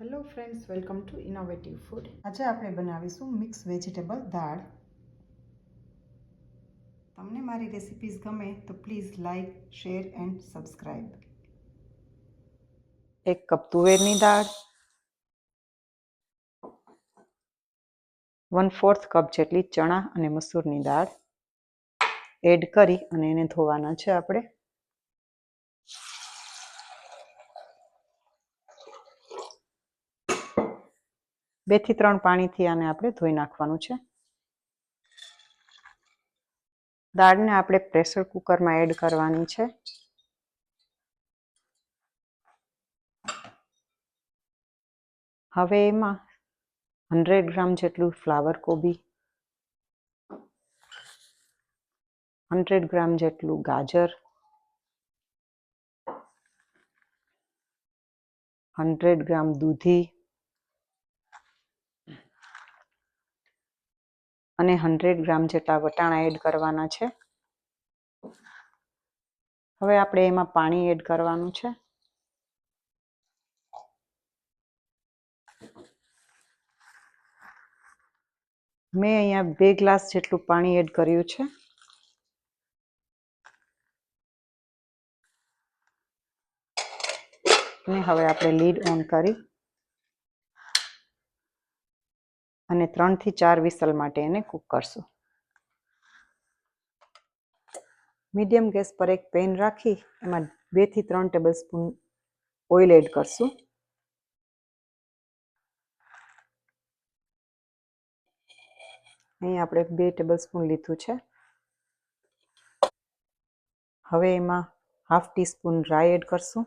Hello friends, welcome to innovative food. આજે આપણે બનાવીશું મિક્સ વેજીટેબલ દાળ. તમને મારી રેસિપીઝ ગમે તો please like, share and subscribe. 1 cup તુવેરની દાળ, 1/4 કપ જેટલી ચણા અને મસૂરની દાળ એડ કરી અને એને ધોવાના છે આપણે. બે થી 3 પાણીથી આને આપણે ધોઈ નાખવાનું છે. દાળને આપણે પ્રેશર કુકરમાં એડ કરવાની છે. હવે એમાં 100 ગ્રામ જેટલું ફ્લાવર કોબી, 100 ગ્રામ જેટલું ગાજર, 100 ગ્રામ દૂધી અને 100 ગ્રામ જેટલા વટાણા એડ કરવાના છે. હવે આપણે એમાં પાણી એડ કરવાનું છે. મેં અહીંયા 2 ગ્લાસ જેટલું પાણી એડ કર્યું છે. અને હવે આપણે લીડ ઓન કરી અને 3 થી 4 વિસલ માટે એને કૂક કરશું. મીડિયમ ગેસ પર એક પેન રાખી એમાં 2 થી 3 ટેબલસ્પૂન ઓઇલ એડ કરશું. અહીં આપણે 2 ટેબલસ્પૂન લીધું છે. હવે એમાં 1/2 ટીસ્પૂન રાઈ એડ કરશું.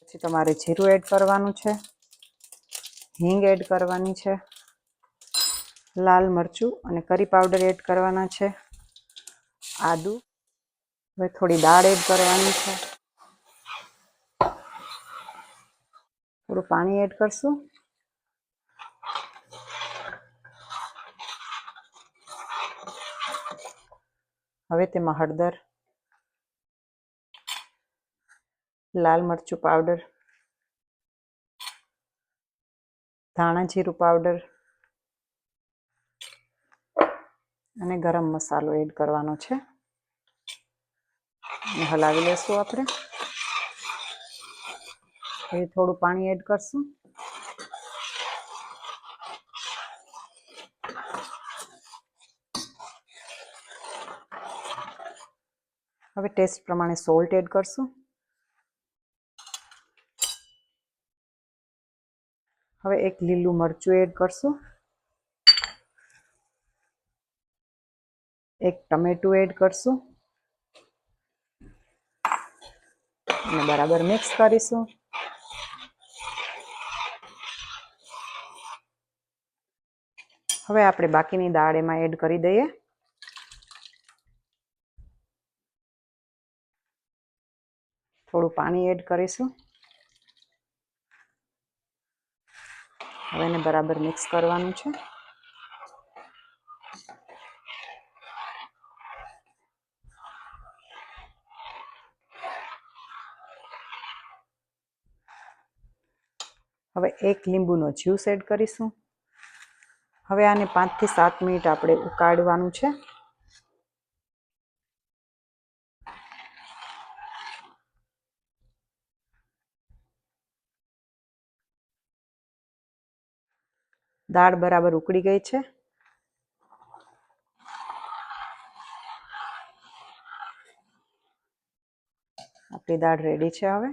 પછી તમારે જીરું એડ કરવાનું છે, હિંગ એડ કરવાની છે, લાલ મરચું અને કરી પાવડર એડ કરવાના છે, આદુ. હવે થોડી દાળ એડ કરવાની છે. થોડું પાણી એડ કરશું. હવે તેમાં હળદર, લાલ મરચું પાવડર, ધાણા જીરું પાવડર અને ગરમ મસાલો એડ કરવાનો છે. અને હલાવી લેશું આપણે. હવે થોડું પાણી એડ કરશું. હવે ટેસ્ટ પ્રમાણે સોલ્ટ એડ કરશું. હવે એક લીલું મરચું એડ કરશું. એક ટમેટું એડ કરશું અને બરાબર મિક્સ કરીશું. હવે આપણે બાકીની દાળ એમાં એડ કરી દઈએ. થોડું પાણી એડ કરીશું. હવે એને બરાબર મિક્સ કરવાનું છે. હવે એક લીંબુનો જ્યુસ એડ કરીશું. હવે આને 5 થી 7 મિનિટ આપણે ઉકાળવાનું છે. દાળ બરાબર ઉકળી ગઈ છે. આપણી દાળ રેડી છે. હવે